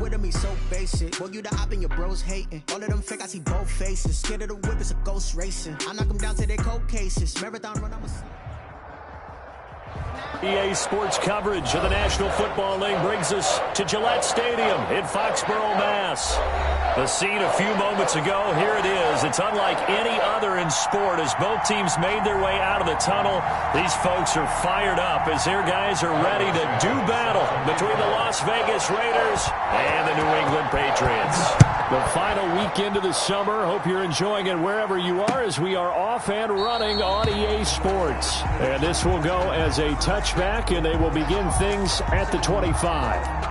with him, he's so basic. Boy, you the op and your bros hating. All of them fake, I see both faces. Scared of the whip, it's a ghost racing. I knock them down to their cold cases. Marathon run, I'm a... EA Sports coverage of the National Football League brings us to Gillette Stadium in Foxborough, Mass. The scene a few moments ago, here it is. It's unlike any other in sport as both teams made their way out of the tunnel. These folks are fired up as their guys are ready to do battle between the Las Vegas Raiders and the New England Patriots. The final weekend of the summer. Hope you're enjoying it wherever you are as we are off and running on EA Sports. And this will go as a touchback, and they will begin things at the 25.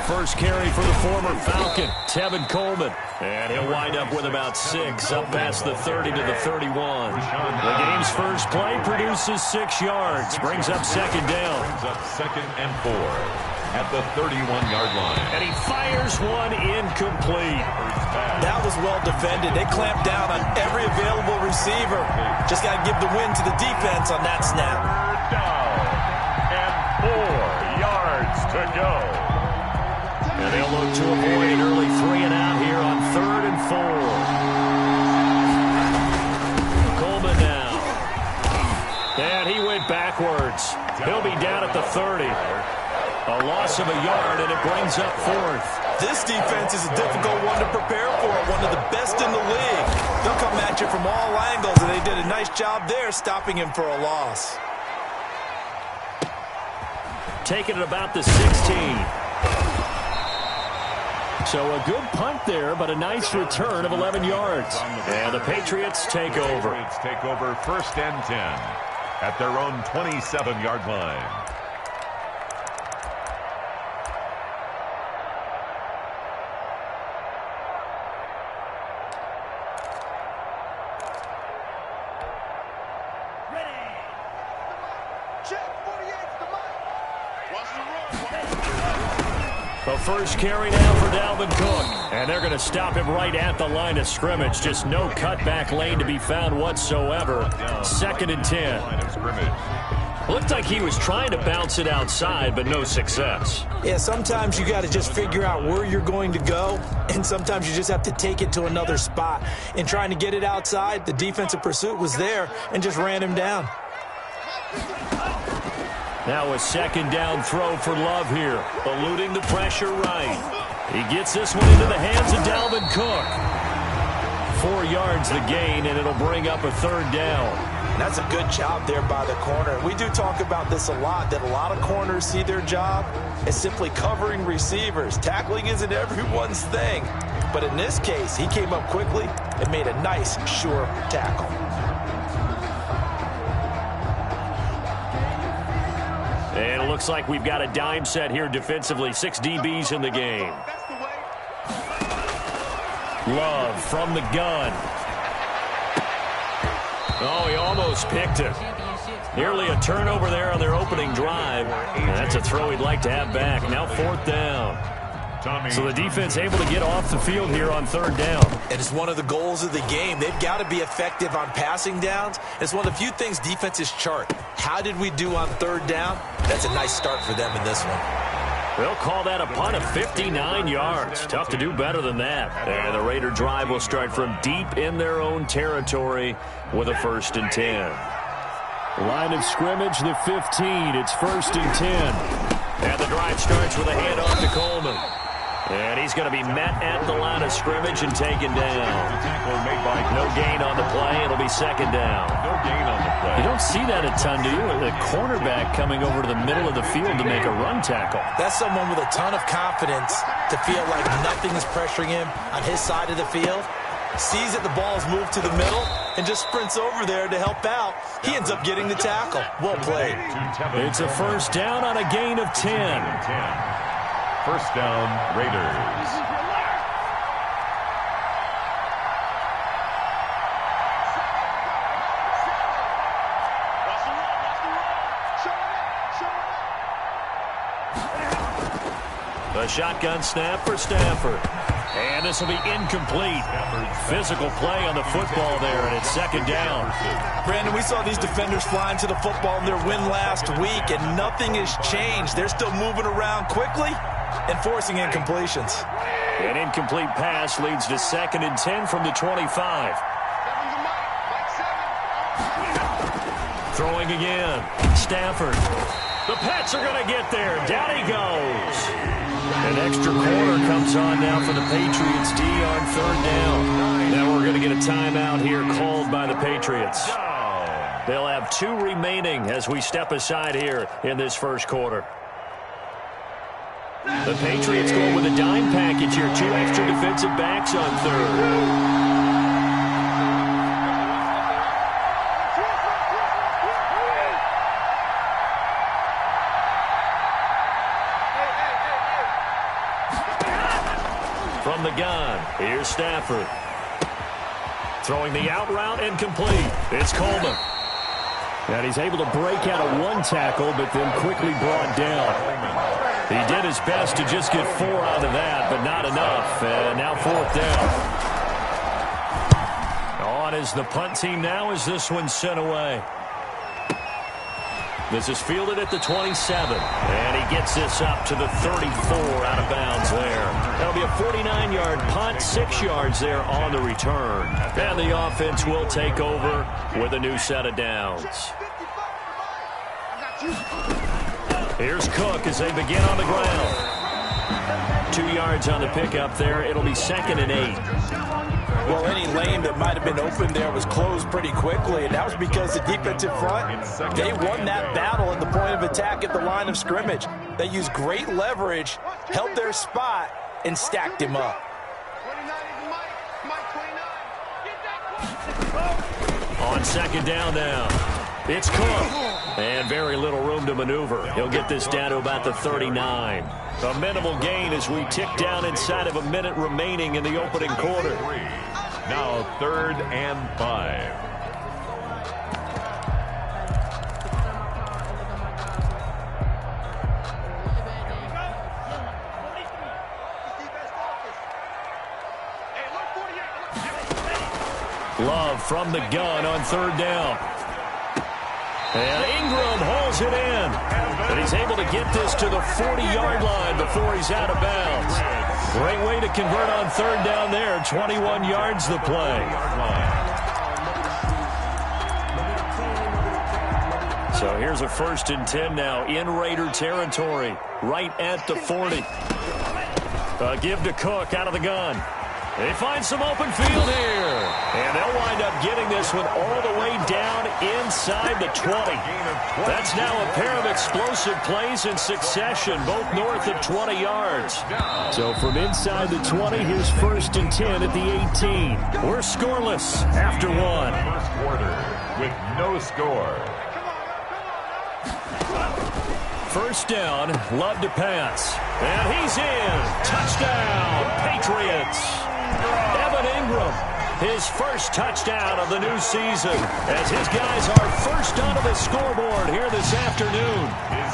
First carry for the former Falcon, Tevin Coleman. And he'll wind up with about 6, up past the 30 to the 31. The game's first play produces 6 yards, brings up second down. Brings up 2nd and 4 at the 31-yard line. And he fires one incomplete. That was well defended. They clamped down on every available receiver. Just got to give the win to the defense on that snap. Down and 4 yards to go. And they'll look to avoid an early 3 and out here on 3rd and 4. Coleman now. And he went backwards. He'll be down at the 30. A loss of a yard, and it brings up 4th. This defense is a difficult one to prepare for, one of the best in the league. They'll come at you from all angles, and they did a nice job there stopping him for a loss. Taking it about the 16. So a good punt there, but a nice return of 11 yards. And the Patriots take over. Patriots take over 1st and 10 at their own 27-yard line. The first carry now for Dalvin Cook. And they're going to stop him right at the line of scrimmage. Just no cutback lane to be found whatsoever. 2nd and 10. Looked like he was trying to bounce it outside, but no success. Yeah, sometimes you got to just figure out where you're going to go, and sometimes you just have to take it to another spot. In trying to get it outside, the defensive pursuit was there and just ran him down. Now a 2nd down throw for Love here, eluding the pressure right. He gets this one into the hands of Dalvin Cook. 4 yards the gain, and it'll bring up a 3rd down. And that's a good job there by the corner. We do talk about this a lot, that a lot of corners see their job as simply covering receivers. Tackling isn't everyone's thing. But in this case, he came up quickly and made a nice, sure tackle. And it looks like we've got a dime set here defensively. 6 DBs in the game. Love from the gun. Oh, he almost picked it. Nearly a turnover there on their opening drive. And that's a throw he'd like to have back. Now 4th down. So the defense able to get off the field here on 3rd down. And it's one of the goals of the game. They've got to be effective on passing downs. It's one of the few things defenses chart. How did we do on 3rd down? That's a nice start for them in this one. They'll call that a punt of 59 yards. Tough to do better than that. And the Raider drive will start from deep in their own territory with a 1st and 10. Line of scrimmage, the 15. It's 1st and 10. And the drive starts with a handoff to Coleman. And he's going to be met at the line of scrimmage and taken down. No gain on the play. It'll be 2nd down. No gain on the play. You don't see that a ton, do you? The cornerback coming over to the middle of the field to make a run tackle. That's someone with a ton of confidence to feel like nothing is pressuring him on his side of the field. Sees that the ball's moved to the middle and just sprints over there to help out. He ends up getting the tackle. Well played. It's a 1st down on a gain of 10. 1st down, Raiders. A shotgun snap for Stafford. And this will be incomplete. Physical play on the football there, and it's second down. Brandon, we saw these defenders flying to the football in their win last week, and nothing has changed. They're still moving around quickly and forcing incompletions. An incomplete pass leads to 2nd and 10 from the 25. Throwing again. Stafford. The Pats are going to get there. Down he goes. An extra quarter comes on now for the Patriots D on 3rd down. Now we're going to get a timeout here called by the Patriots. They'll have 2 remaining as we step aside here in this first quarter. The Patriots go with a dime package here. 2 extra defensive backs on 3rd. From the gun, here's Stafford. Throwing the out route and complete. It's Coleman. And he's able to break out of 1 tackle, but then quickly brought down. He did his best to just get 4 out of that, but not enough. And now 4th down. On is the punt team now as this one's sent away. This is fielded at the 27, and he gets this up to the 34 out of bounds there. That'll be a 49-yard punt, 6 yards there on the return. And the offense will take over with a new set of downs. Here's Cook as they begin on the ground. 2 yards on the pickup there. It'll be 2nd and 8. Well, any lane that might have been open there was closed pretty quickly, and that was because the defensive front, they won that battle at the point of attack at the line of scrimmage. They used great leverage, held their spot, and stacked him up. On 2nd down now, it's Cook. And very little room to maneuver. He'll get this down to about the 39. A minimal gain as we tick down inside of a minute remaining in the opening quarter. Now 3rd and 5. Love from the gun on 3rd down. And Ingram hauls it in. But he's able to get this to the 40-yard line before he's out of bounds. Great way to convert on 3rd down there. 21 yards the play. So here's a 1st and 10 now in Raider territory. Right at the 40. Give to Cook out of the gun. They find some open field here. And they'll wind up getting this one all the way down inside the 20. That's now a pair of explosive plays in succession, both north of 20 yards. So from inside the 20, here's 1st and 10 at the 18. We're scoreless after 1. First quarter with no score. 1st down, Love to pass. And he's in. Touchdown, Patriots. Evan Ingram, his first touchdown of the new season, as his guys are first onto the scoreboard here this afternoon.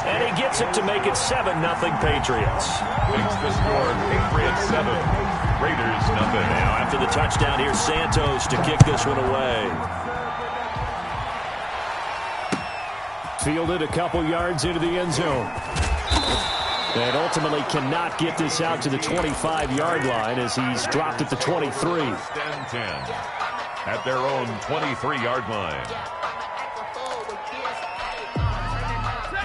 And he gets it to make it 7-0 Patriots. Makes the score Patriots 7, Raiders 0. Now after the touchdown, here's Santos to kick this one away. Fielded a couple yards into the end zone. And ultimately cannot get this out to the 25-yard line as he's dropped at the 23. 10 at their own 23-yard line.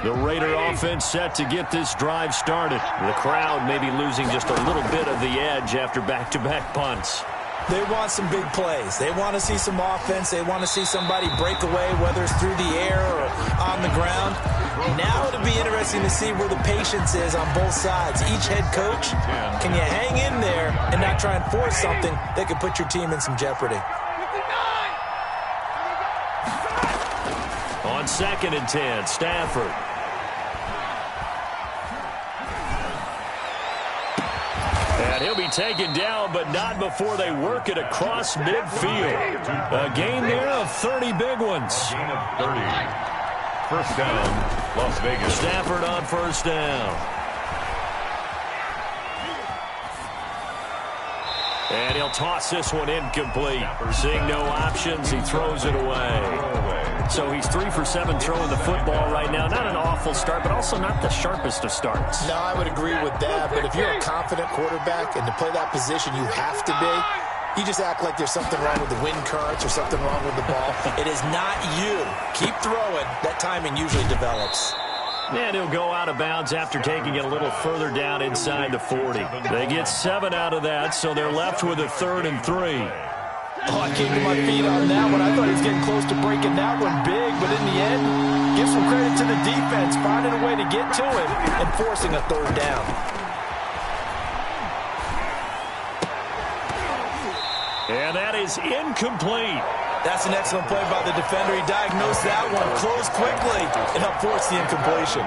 The Raider offense set to get this drive started. The crowd may be losing just a little bit of the edge after back-to-back punts. They want some big plays. They want to see some offense. They want to see somebody break away, whether it's through the air or on the ground. Now it'll be interesting to see where the patience is on both sides. Each head coach, can you hang in there and not try and force something that could put your team in some jeopardy? On 2nd and 10, Stafford. And he'll be taken down, but not before they work it across midfield. A gain there of 30 big ones. Gain of 30. 1st down, Las Vegas. Stafford on 1st down. And he'll toss this one incomplete. Seeing no options, he throws it away. So he's 3 for 7 throwing the football right now. Not an awful start, but also not the sharpest of starts. No, I would agree with that. But if you're a confident quarterback and to play that position, you have to be. You just act like there's something wrong with the wind currents or something wrong with the ball. It is not you. Keep throwing. That timing usually develops. And he'll go out of bounds after taking it a little further down inside the 40. They get 7 out of that, so they're left with a 3rd and 3. Oh, I came to my feet on that one. I thought he was getting close to breaking that one big, but in the end, give some credit to the defense, finding a way to get to it and forcing a 3rd down. And that is incomplete. That's an excellent play by the defender. He diagnosed that one, closed quickly, and helped force the incompletion.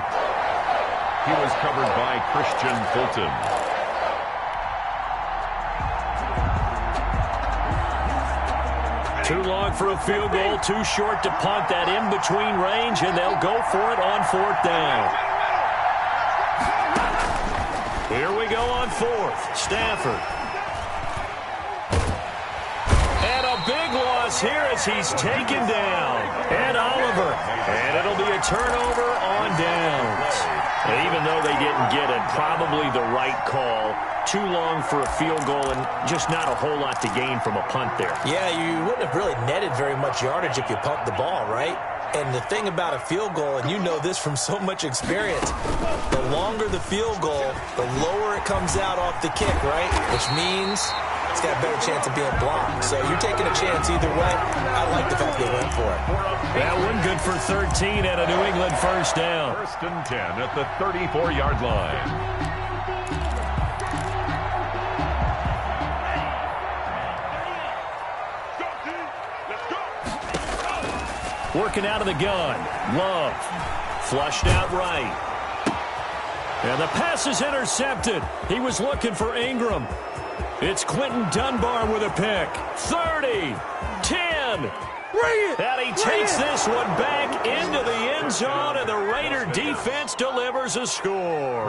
He was covered by Christian Fulton. Too long for a field goal, too short to punt. That in-between range, and they'll go for it on 4th down. Here we go on 4th. Stafford. Big loss here as he's taken down. And Oliver. And it'll be a turnover on downs. Even though they didn't get it, probably the right call. Too long for a field goal and just not a whole lot to gain from a punt there. Yeah, you wouldn't have really netted very much yardage if you pumped the ball, right? And the thing about a field goal, and you know this from so much experience, the longer the field goal, the lower it comes out off the kick, right? Which means it's got a better chance of being blocked. So you're taking a chance either way. I like the fact they went for it. That one good for 13 at a New England 1st down. 1st and 10 at the 34-yard line. Working out of the gun. Love. Flushed out right. And the pass is intercepted. He was looking for Ingram. It's Quentin Dunbar with a pick. 30, 10. And he takes this one back into the end zone, and the Raider defense delivers a score.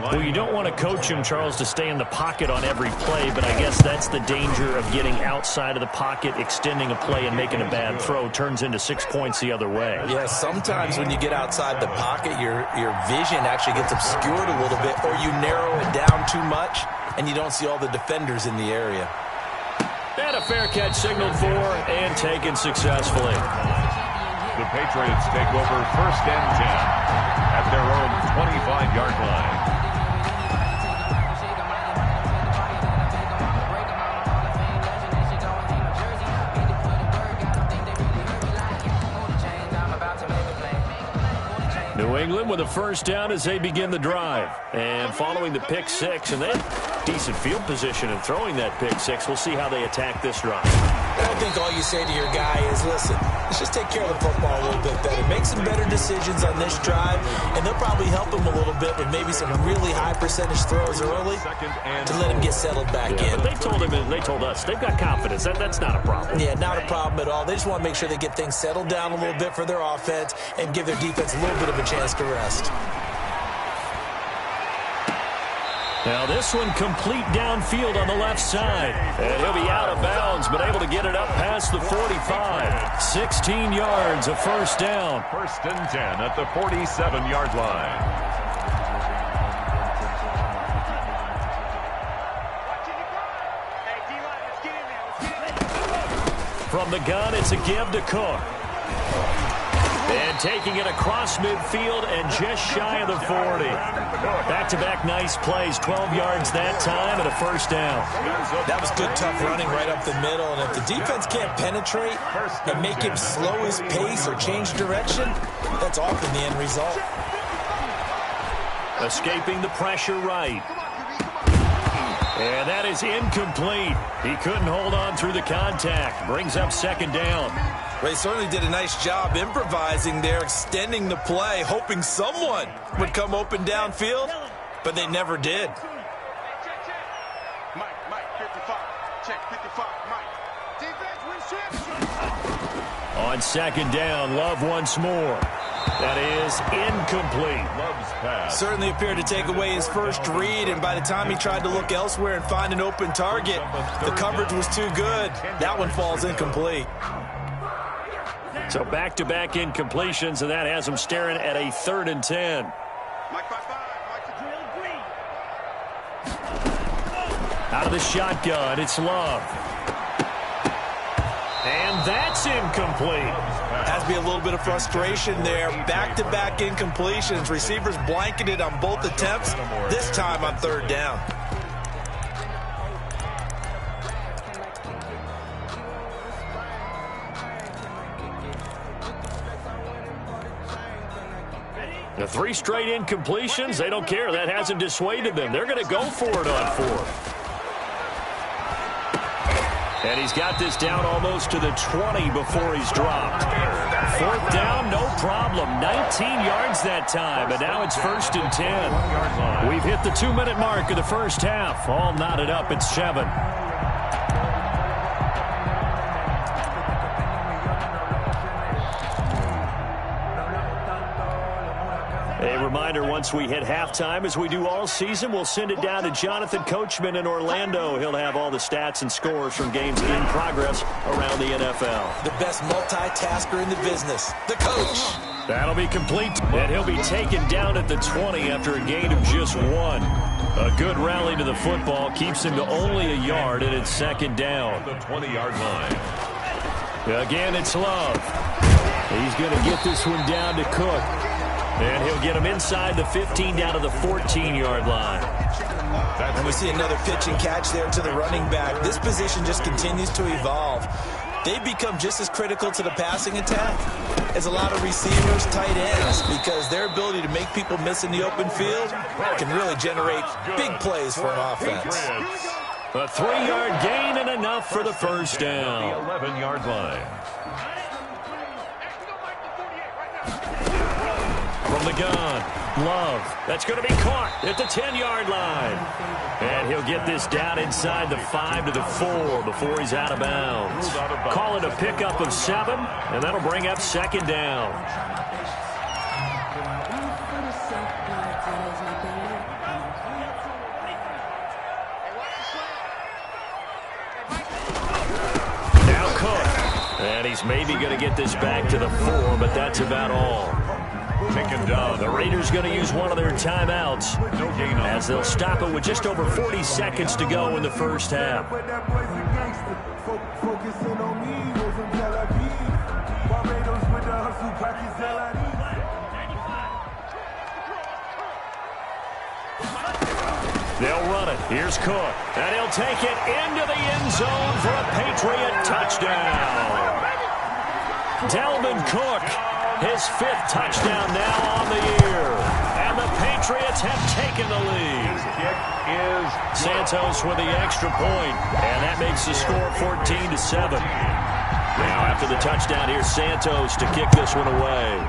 Well, you don't want to coach him, Charles, to stay in the pocket on every play, but I guess that's the danger of getting outside of the pocket, extending a play, and making a bad throw. Turns into 6 points the other way. Yeah, sometimes when you get outside the pocket, your vision actually gets obscured a little bit, or you narrow it down too much, and you don't see all the defenders in the area. And a fair catch signaled for and taken successfully. The Patriots take over 1st and 10 at their own 25-yard line. New England with a 1st down as they begin the drive. And following the pick 6, and then decent field position and throwing that pick 6. We'll see how they attack this drive. I think all you say to your guy is, listen, let's just take care of the football a little bit better. Make some better decisions on this drive, and they'll probably help him a little bit with maybe some really high percentage throws early to let him get settled back in. But they told us they've got confidence. That's not a problem. Yeah, not a problem at all. They just want to make sure they get things settled down a little bit for their offense and give their defense a little bit of a chance to rest. Now this one complete downfield on the left side. And he'll be out of bounds, but able to get it up past the 45. 16 yards, a 1st down. 1st and 10 at the 47-yard line. From the gun, it's a give to Cook. And taking it across midfield and just shy of the 40. Back-to-back nice plays, 12 yards that time and a 1st down. That was good, tough running right up the middle. And if the defense can't penetrate and make him slow his pace or change direction, that's often the end result. Escaping the pressure right. And that is incomplete. He couldn't hold on through the contact. Brings up 2nd down. They certainly did a nice job improvising there, extending the play, hoping someone would come open downfield, but they never did. Mike, 55. Check 55, Mike. Defense, we shift. On 2nd down, Love once more. That is incomplete. Certainly appeared to take away his first read, and by the time he tried to look elsewhere and find an open target, the coverage was too good. That one falls incomplete. So back-to-back incompletions, and that has him staring at a 3rd and 10. Out of the shotgun, it's Love. And that's incomplete. Has to be a little bit of frustration there. Back-to-back incompletions. Receivers blanketed on both attempts, this time on 3rd down. The 3 straight incompletions, they don't care. That hasn't dissuaded them. They're going to go for it on 4th. And he's got this down almost to the 20 before he's dropped. 4th down, no problem. 19 yards that time, and now it's 1st and 10. We've hit the 2-minute mark of the first half. All knotted up at 7. A reminder, once we hit halftime, as we do all season, we'll send it down to Jonathan Coachman in Orlando. He'll have all the stats and scores from games in progress around the NFL. The best multitasker in the business, the coach. That'll be complete, and he'll be taken down at the 20 after a gain of just 1. A good rally to the football keeps him to only a yard, and it's 2nd down. The 20-yard line. Again, it's Love. He's going to get this one down to Cook. And he'll get him inside the 15 down to the 14-yard line. And we see another pitch and catch there to the running back. This position just continues to evolve. They've become just as critical to the passing attack as a lot of receivers, tight ends, because their ability to make people miss in the open field can really generate big plays for an offense. A 3-yard gain and enough for the 1st down. The 11-yard line. From the gun, Love. That's going to be caught at the 10-yard line. And he'll get this down inside the 5 to the 4 before he's out of bounds. Call it a pickup of 7, and that'll bring up 2nd down. Now Cook. And he's maybe going to get this back to the 4, but that's about all. Taken down. The Raiders going to use one of their timeouts as they'll stop it with just over 40 seconds to go in the first half. They'll run it. Here's Cook. And he'll take it into the end zone for a Patriot touchdown. Dalvin Cook. His 5th touchdown now on the year. And the Patriots have taken the lead. Santos with the extra point. And that makes the score 14-7. Now after the touchdown, here's Santos to kick this one away.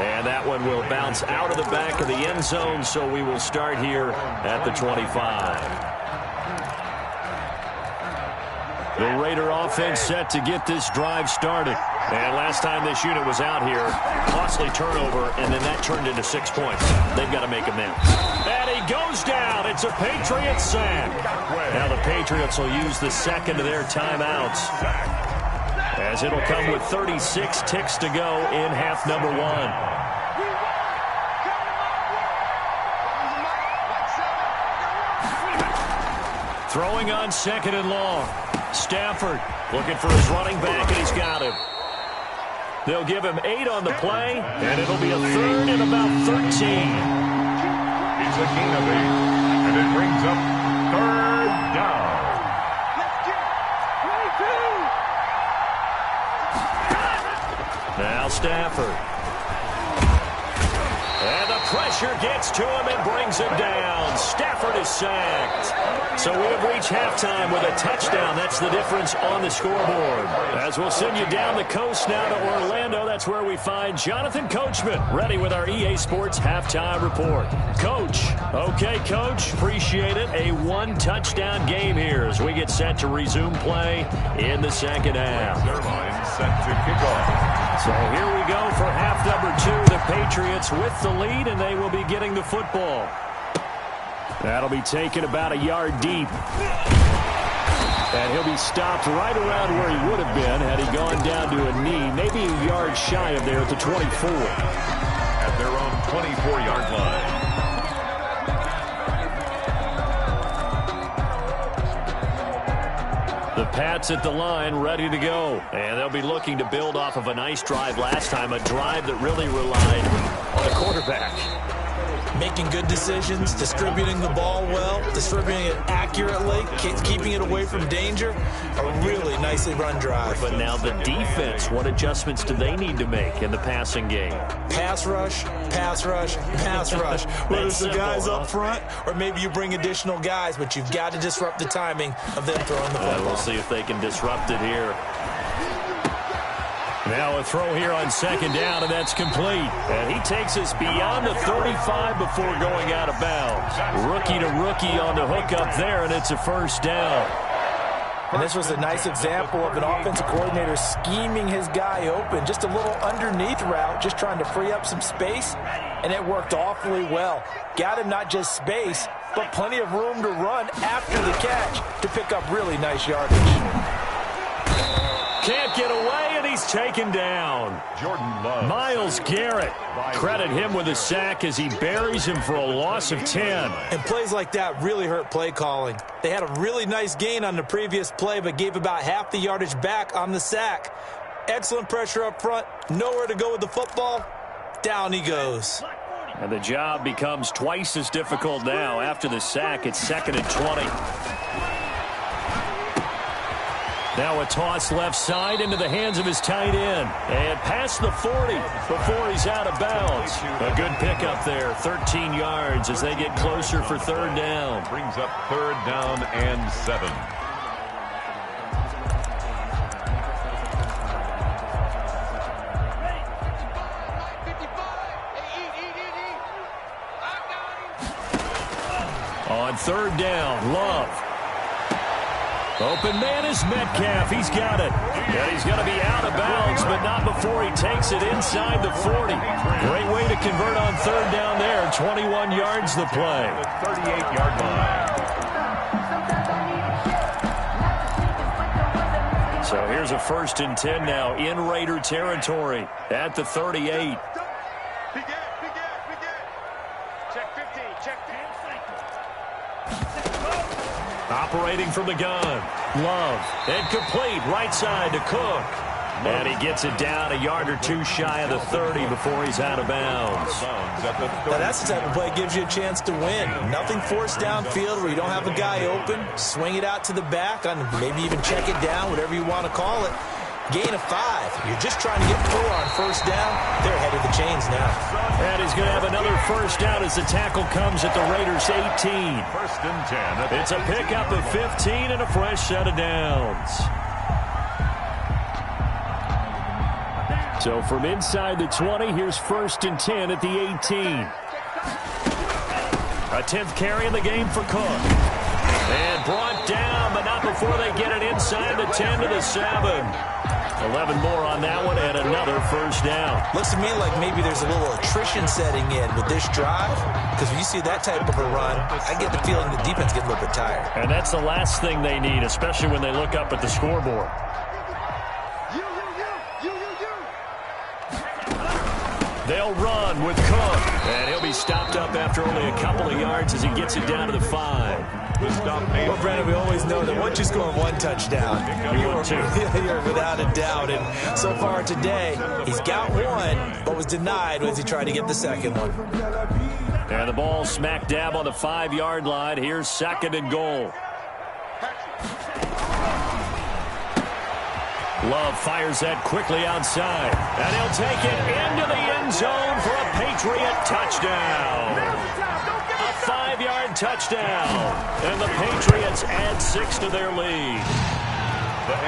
And that one will bounce out of the back of the end zone, so we will start here at the 25. The Raider offense set to get this drive started. And last time this unit was out here, costly turnover, and then that turned into 6 points. They've got to make amends. And he goes down. It's a Patriots sack. Now the Patriots will use the 2nd of their timeouts, as it'll come with 36 ticks to go in half number 1. Throwing on 2nd and long. Stafford looking for his running back, and he's got him. They'll give him 8 on the play, and it'll be a 3rd and about 13. He's a gain of 8, and it brings up 3rd down. Now Stafford. And the pressure gets to him and brings him down. Stafford is sacked. So we have reached halftime with a touchdown. That's the difference on the scoreboard. As we'll send you down the coast now to Orlando, that's where we find Jonathan Coachman, ready with our EA Sports halftime report. Coach. Okay, Coach. Appreciate it. A one-touchdown game here as we get set to resume play in the second half. Their line set to kick off. So here we go for half number 2. The Patriots with the lead, and they will be getting the football. That'll be taken about a yard deep. And he'll be stopped right around where he would have been had he gone down to a knee, maybe a yard shy of there at the 24. At their own 24-yard line. The Pats at the line, ready to go. And they'll be looking to build off of a nice drive last time, a drive that really relied on the quarterback. Making good decisions, distributing the ball well, distributing it accurately, keeping it away from danger. A really nicely run drive. But now the defense, what adjustments do they need to make in the passing game? Pass rush, pass rush, pass rush. Whether it's the guys up front or maybe you bring additional guys, but you've got to disrupt the timing of them throwing the football. We'll see if they can disrupt it here. Now a throw here on second down, and that's complete. And he takes us beyond the 35 before going out of bounds. Rookie to rookie on the hook up there, and it's a first down. And this was a nice example of an offensive coordinator scheming his guy open. Just a little underneath route, just trying to free up some space, and it worked awfully well. Got him not just space, but plenty of room to run after the catch to pick up really nice yardage. Can't get away, and he's taken down. Jordan Love. Miles Garrett. Credit him with a sack as he buries him for a loss of 10. And plays like that really hurt play calling. They had a really nice gain on the previous play, but gave about half the yardage back on the sack. Excellent pressure up front. Nowhere to go with the football. Down he goes. And the job becomes twice as difficult now. After the sack, it's 2nd and 20. Now a toss left side into the hands of his tight end. And past the 40 before he's out of bounds. A good pickup there, 13 yards as they get closer for third down. Brings up third down and 7. On third down, Love. Open man is Metcalf. He's got it. And he's going to be out of bounds, but not before he takes it inside the 40. Great way to convert on third down there. 21 yards the play. The 38-yard line. So here's a 1st and 10 now in Raider territory at the 38. Begin. Check 15, check 10. Operating from the gun. Love. And complete right side to Cook. And he gets it down a yard or two shy of the 30 before he's out of bounds. Now that's the type of play that gives you a chance to win. Nothing forced downfield where you don't have a guy open. Swing it out to the back, on maybe even check it down, whatever you want to call it. Gain of 5. You're just trying to get 4 on first down. They're ahead of the chains now. And he's going to have another first down as the tackle comes at the Raiders' 18. 1st and 10. It's a pickup of 15 and a fresh set of downs. So from inside the 20, here's 1st and 10 at the 18. A 10th carry in the game for Cook. And brought down, but not before they get it inside the 10 to the 7. 11 more on that one, and another first down. Looks to me like maybe there's a little attrition setting in with this drive, because when you see that type of a run, I get the feeling the defense gets a little bit tired. And that's the last thing they need, especially when they look up at the scoreboard. They'll run with Cook, and he'll be stopped up after only a couple of yards as he gets it down to the 5. Well, Brandon, we always know that once you score one touchdown, you're without a doubt. And so far today, he's got one, but was denied as he tried to get the second one. And the ball smack dab on the 5-yard line. Here's 2nd and goal. Love fires that quickly outside. And he'll take it into the end zone for a Patriot touchdown. A 5-yard Go-ahead touchdown. And the Patriots add 6 to their lead.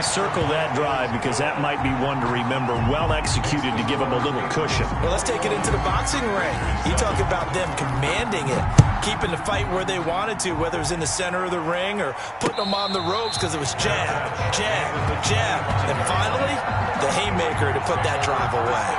Circle that drive because that might be one to remember. Well executed to give them a little cushion. Well, let's take it into the boxing ring. You talk about them commanding it, keeping the fight where they wanted to, whether it was in the center of the ring or putting them on the ropes because it was jab, jab, jab. And finally, the haymaker to put that drive away.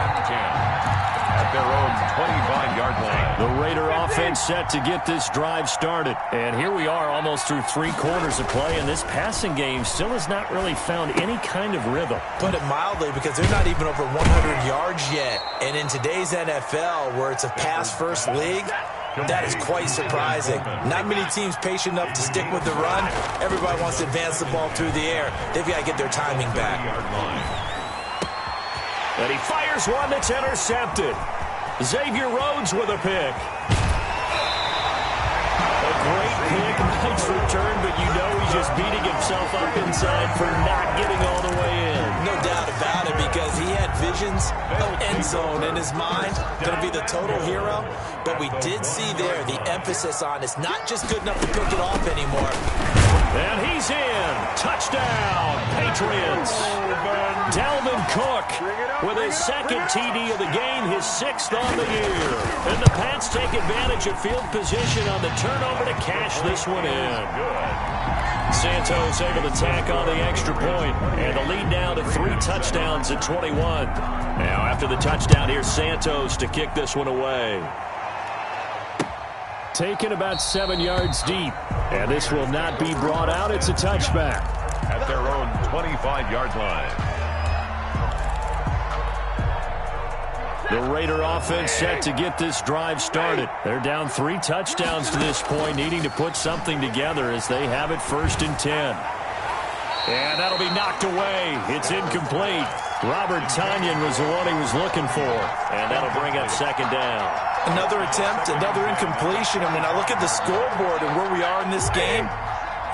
At their own 25-yard line. The Raider offense set to get this drive started. And here we are almost through 3 quarters of play, and this passing game still has not really found any kind of rhythm. Put it mildly, because they're not even over 100 yards yet. And in today's NFL, where it's a pass-first league, that is quite surprising. Not many teams patient enough to stick with the run. Everybody wants to advance the ball through the air. They've got to get their timing back. And he fires one that's intercepted. Xavier Rhodes with a pick. A great pick, nice return, but you know he's just beating himself up inside for not getting all the way in. No doubt about it, because he had visions of end zone in his mind. Going to be the total hero. But we did see there the emphasis on it's not just good enough to pick it off anymore. And he's in. Touchdown, Patriots. Dalvin Cook with his second TD of the game, his 6th on the year. And the Pats take advantage of field position on the turnover to cash this one in. Santos able to tack on the extra point, and the lead now to 3 touchdowns at 21. Now after the touchdown, here's Santos to kick this one away. Taken about 7 yards deep, and this will not be brought out. It's a touchback. At their own 25-yard line. The Raider offense set to get this drive started. They're down 3 touchdowns to this point, needing to put something together as they have it 1st and 10. And that'll be knocked away. It's incomplete. Robert Tonyan was the one he was looking for, and that'll bring up 2nd down. Another attempt, another incompletion, and when I look at the scoreboard and where we are in this game,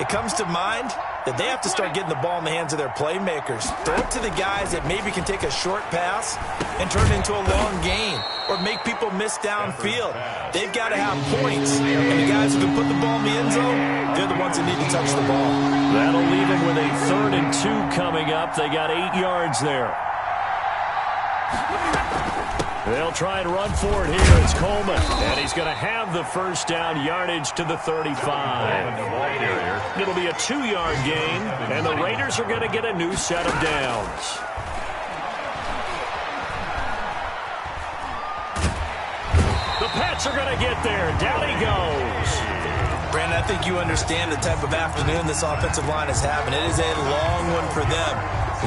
it comes to mind that they have to start getting the ball in the hands of their playmakers. Throw it to the guys that maybe can take a short pass and turn it into a long gain or make people miss downfield. They've got to have points, and the guys who can put the ball in the end zone, they're the ones that need to touch the ball. That'll leave them with a 3rd and 2 coming up. They got 8 yards there. They'll try and run for it here. It's Coleman, and he's going to have the 1st down, yardage to the 35. It'll be a 2-yard gain, and the Raiders are going to get a new set of downs. The Pats are going to get there. Down he goes. Brandon, I think you understand the type of afternoon this offensive line is having. It is a long one for them.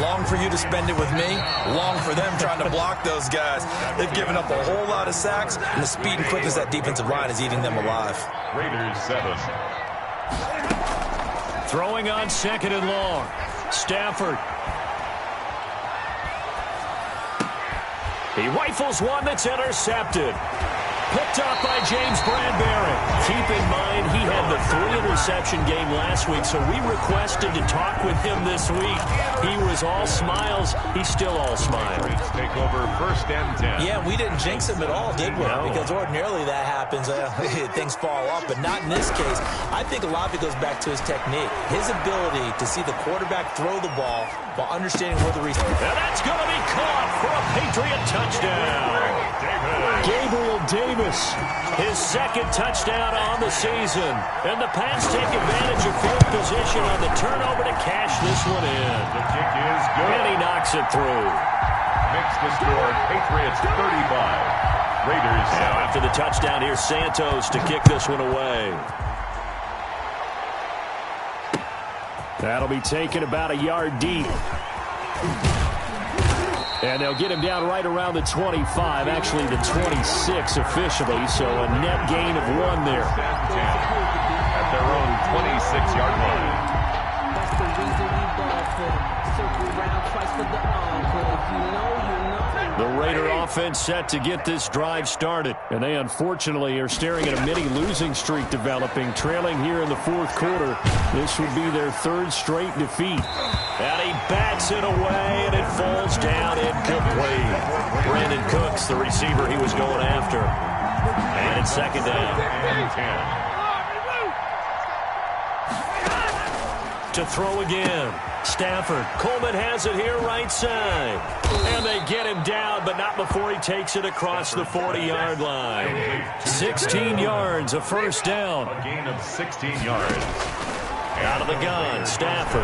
Long for you to spend it with me. Long for them trying to block those guys. They've given up a whole lot of sacks, and the speed and quickness of that defensive line is eating them alive. Raiders 7. Throwing on 2nd and long. Stafford. He rifles one that's intercepted. Picked up by James Bradbury. Keep in mind, he had the 3-interception game last week, so we requested to talk with him this week. He was all smiles. He's still all smiles. Take over 1st and 10. Yeah, we didn't jinx him at all, did we? No. Because ordinarily that happens. Things fall off, but not in this case. I think a lot of it goes back to his technique. His ability to see the quarterback throw the ball while understanding where the receiver. And that's going to be caught for a Patriot touchdown. Gabriel Davis, his 2nd touchdown on the season. And the Pats take advantage of field position on the turnover to cash this one in. The kick is good. And he knocks it through. Makes the score Patriots 35. Raiders 7. Now after the touchdown, here's Santos to kick this one away. That'll be taken about a yard deep. And they'll get him down right around the 25, actually the 26 officially, so a net gain of 1 there. At their own 26-yard line. That's the reason we ball for them. Circle around twice for the encore. If you know, you know. The Raider offense set to get this drive started, and they unfortunately are staring at a mini losing streak developing, trailing here in the 4th quarter. This would be their 3rd straight defeat. And he bats it away, and it falls down incomplete. Brandon Cooks, the receiver he was going after. And it's 2nd down. To throw again. Stafford. Coleman has it here right side. And they get him down, but not before he takes it across the 40-yard line. 16 yards, a first down. A gain of 16 yards. Out of the gun, Stafford.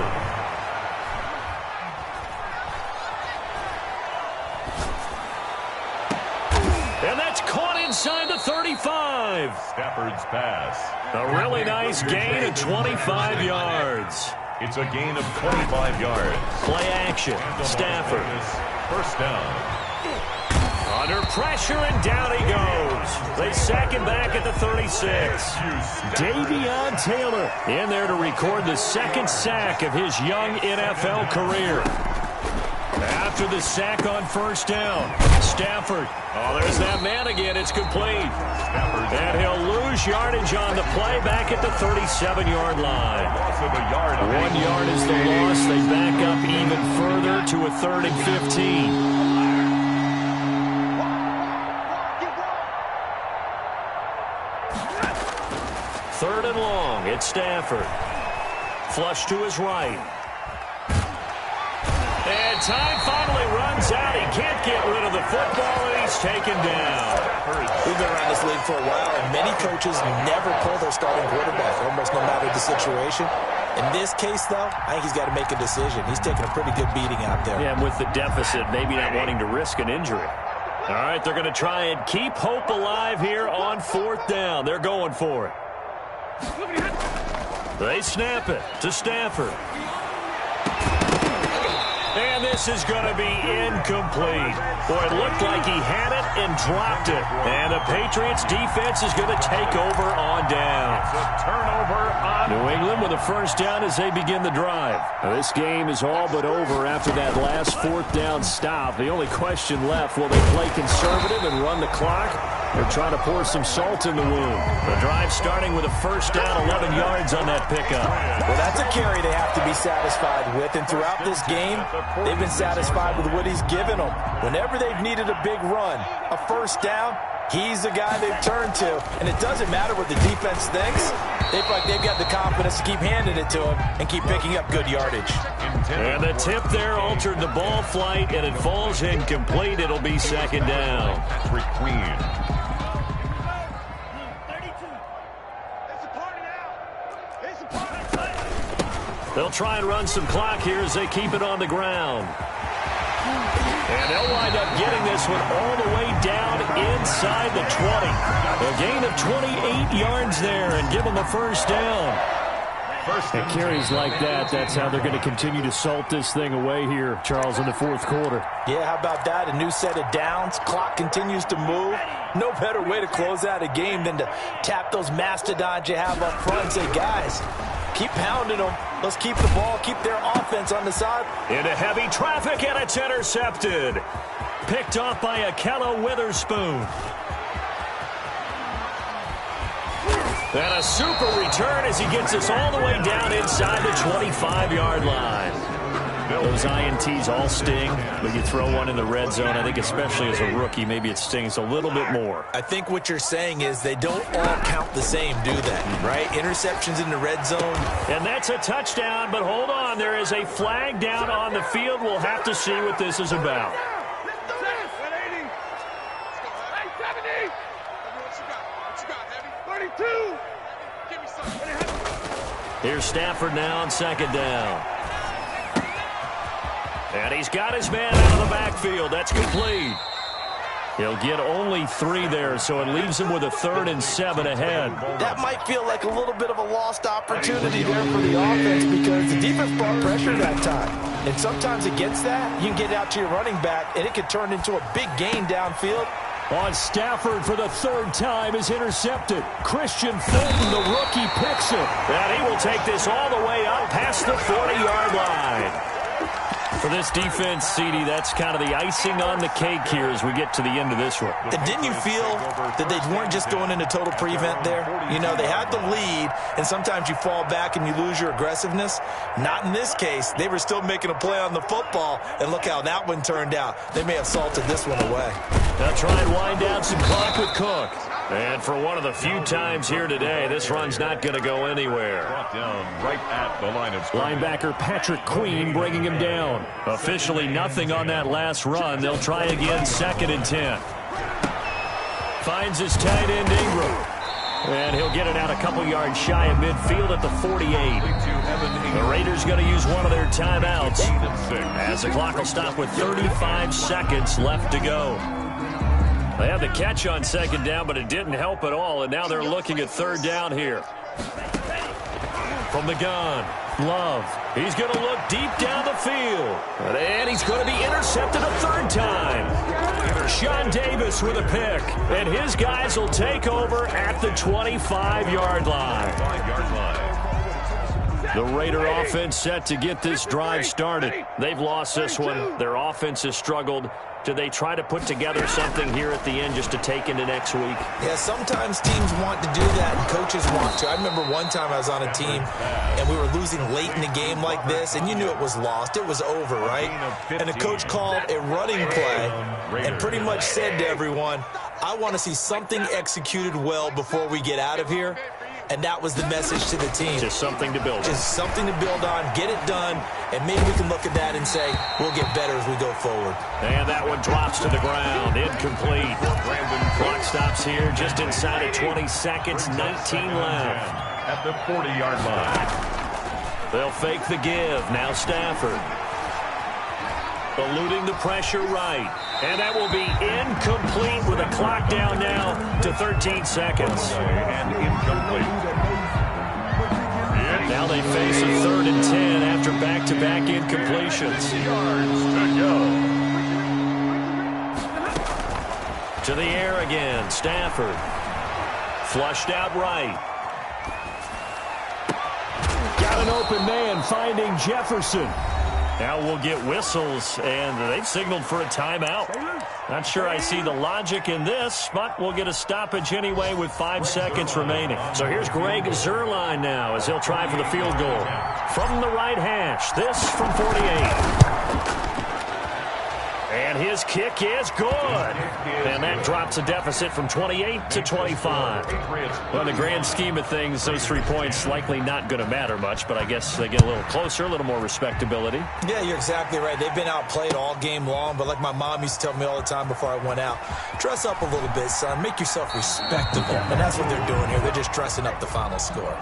And that's caught inside the 35. Stafford's pass. A really nice gain of 25 yards. It's a gain of 25 yards. Play action. Stafford. First down. Under pressure, and down he goes. They sack him back at the 36. Davion Taylor in there to record the second sack of his young NFL career. After the sack on first down, Stafford. Oh, there's that man again. It's complete. And he'll lose yardage on the play back at the 37-yard line. 1 yard is the loss. They back up even further to a 3rd and 15. Third and long. It's Stafford. Flush to his right. And time finally runs out. He can't get rid of the football, and he's taken down. We've been around this league for a while, and many coaches never pull their starting quarterback, almost no matter the situation. In this case, though, I think he's got to make a decision. He's taking a pretty good beating out there. Yeah, and with the deficit, maybe not wanting to risk an injury. All right, they're going to try and keep hope alive here on 4th down. They're going for it. They snap it to Stafford. And this is going to be incomplete. Boy, it looked like he had it and dropped it. And the Patriots defense is going to take over on down. It's a turnover on New England with a first down as they begin the drive. Now, this game is all but over after that last 4th down stop. The only question left, will they play conservative and run the clock, or try to pour some salt in the wound? The drive starting with a first down, 11 yards on that pickup. Well, that's a carry they have to be satisfied with, and throughout this game, they've been satisfied with what he's given them. Whenever they've needed a big run, a first down, he's the guy they've turned to. And it doesn't matter what the defense thinks. They feel like they've got the confidence to keep handing it to him and keep picking up good yardage. And the tip there altered the ball flight, and it falls incomplete. It'll be second down. Patrick Queen. They'll try and run some clock here as they keep it on the ground. And they'll wind up getting this one all the way down inside the 20. A gain of 28 yards there and give them a first down. And carries like that, that's how they're going to continue to salt this thing away here, Charles, in the 4th quarter. Yeah, how about that? A new set of downs. Clock continues to move. No better way to close out a game than to tap those mastodons you have up front and say, guys, keep pounding them. Let's keep the ball, keep their offense on the side. Into heavy traffic, and it's intercepted. Picked off by Akello Witherspoon. And a super return as he gets us all the way down inside the 25-yard line. Those INTs all sting, but you throw one in the red zone, I think especially as a rookie, maybe it stings a little bit more. I think what you're saying is they don't all count the same, do they? Right? Interceptions in the red zone. And that's a touchdown, but hold on. There is a flag down on the field. We'll have to see what this is about. Here's Stafford now on second down. And he's got his man out of the backfield. That's complete. He'll get only 3 there, so it leaves him with a 3rd and 7 ahead. That might feel like a little bit of a lost opportunity there for the offense because the defense brought pressure that time. And sometimes against that, you can get out to your running back, and it can turn into a big gain downfield. On Stafford for the 3rd time is intercepted. Christian Fulton, the rookie, picks it. And he will take this all the way up past the 40-yard line. For this defense, CD, that's kind of the icing on the cake here as we get to the end of this one. And didn't you feel that they weren't just going into total prevent there? You know, they had the lead, and sometimes you fall back and you lose your aggressiveness. Not in this case. They were still making a play on the football, and look how that one turned out. They may have salted this one away. They'll try and wind down some clock with Cook. And for one of the few times here today, this run's not going to go anywhere. Brought down right at the line of scrimmage. Linebacker Patrick Queen bringing him down. Officially nothing on that last run. They'll try again, 2nd and 10. Finds his tight end Ingram. And he'll get it out a couple yards shy of midfield at the 48. The Raiders going to use one of their timeouts as the clock will stop with 35 seconds left to go. They had the catch on 2nd down, but it didn't help at all, and now they're looking at 3rd down here. From the gun, Love. He's going to look deep down the field. And he's going to be intercepted a 3rd time. Sean Davis with a pick. And his guys will take over at the 25-yard line. The Raider offense set to get this drive started. They've lost this one. Their offense has struggled. Do they try to put together something here at the end just to take into next week? Yeah, sometimes teams want to do that and coaches want to. I remember one time I was on a team and we were losing late in the game like this, and you knew it was lost. It was over, right? And the coach called a running play and pretty much said to everyone, I want to see something executed well before we get out of here. And that was the message to the team. Just something to build on. Just something to build on, get it done, and maybe we can look at that and say, we'll get better as we go forward. And that one drops to the ground, incomplete. Clock stops here just inside of 20 seconds, 19 left. At the 40-yard line. They'll fake the give, now Stafford. Eluding the pressure right. And that will be incomplete with a clock down now to 13 seconds. And incomplete. Now they face a 3rd and 10 after back-to-back incompletions. Yards to go. To the air again, Stafford. Flushed out right. Got an open man finding Jefferson. Now we'll get whistles, and they've signaled for a timeout. Not sure I see the logic in this, but we'll get a stoppage anyway with 5 seconds remaining. So here's Greg Zuerlein now as he'll try for the field goal. From the right hash, this from 48. And his kick is good. And that drops a deficit from 28 to 25. Well, in the grand scheme of things, those 3 points likely not going to matter much, but I guess they get a little closer, a little more respectability. Yeah, you're exactly right. They've been outplayed all game long, but like my mom used to tell me all the time before I went out, dress up a little bit, son. Make yourself respectable. And that's what they're doing here. They're just dressing up the final score.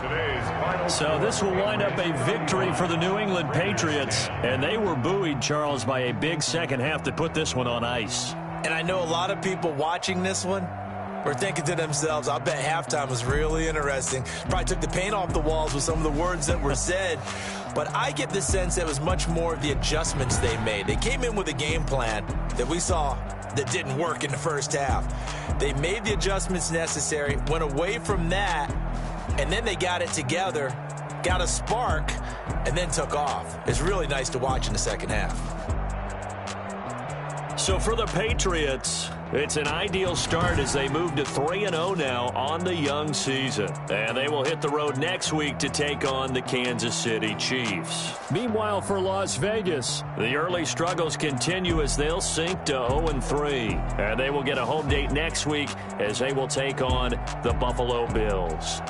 So this will wind up a victory for the New England Patriots, and they were buoyed, Charles, by a big second half to put this one on ice. And I know a lot of people watching this one were thinking to themselves, I bet halftime was really interesting. Probably took the paint off the walls with some of the words that were said. But I get the sense it was much more of the adjustments they made. They came in with a game plan that we saw that didn't work in the first half. They made the adjustments necessary, went away from that, and then they got it together, got a spark, and then took off. It's really nice to watch in the second half. So for the Patriots, it's an ideal start as they move to 3-0 now on the young season. And they will hit the road next week to take on the Kansas City Chiefs. Meanwhile, for Las Vegas, the early struggles continue as they'll sink to 0-3. And they will get a home date next week as they will take on the Buffalo Bills.